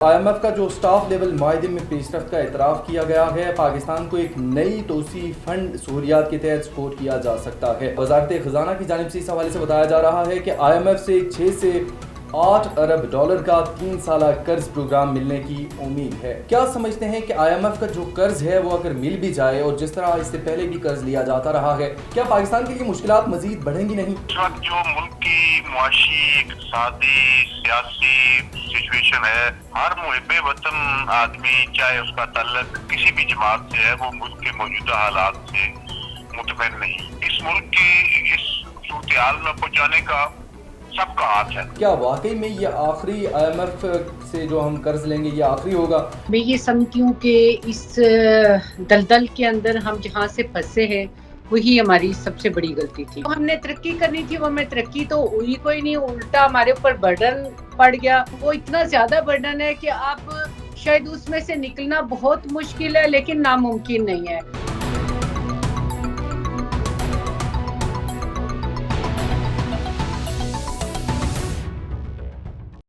IMF کا جو staff level معاہدے میں پیش رفت کا اعتراف کیا گیا ہے، پاکستان کو ایک نئی توسیع فنڈ سہولیات کے تحت سپورٹ کیا جا سکتا ہے۔ وزارت خزانہ کی جانب سے اس حوالے سے بتایا جا رہا ہے کہ IMF سے 6 سے 8 ارب ڈالر کا 3 سالہ قرض پروگرام ملنے کی امید ہے۔ کیا سمجھتے ہیں کہ IMF کا جو قرض ہے وہ اگر مل بھی جائے، اور جس طرح اس سے پہلے بھی قرض لیا جاتا رہا ہے، کیا پاکستان کے لیے مشکلات مزید بڑھیں گی نہیں؟ اس وقت جو ملک کی معاشی، اقتصادی، سیاسی سچویشن ہے، ہر محب وطن آدمی چاہے اس کا تعلق کسی بھی جماعت سے ہے، وہ ملک کے موجودہ حالات سے مطمئن نہیں۔ اس ملک کی اس صورتحال میں پہنچانے کا سب کا ہاتھ ہے۔ کیا واقعی میں یہ آخری IMF سے جو ہم قرض لیں گے یہ آخری ہوگا؟ میں یہ سمجھتی ہوں کہ اس دلدل کے اندر ہم جہاں سے پھنسے ہیں وہی ہماری سب سے بڑی غلطی تھی۔ ہم نے ترقی کرنی تھی، وہ ہمیں ترقی تو ہوئی کوئی نہیں، الٹا ہمارے اوپر برڈن پڑ گیا۔ وہ اتنا زیادہ برڈن ہے کہ اب شاید اس میں سے نکلنا بہت مشکل ہے، لیکن ناممکن نہیں ہے۔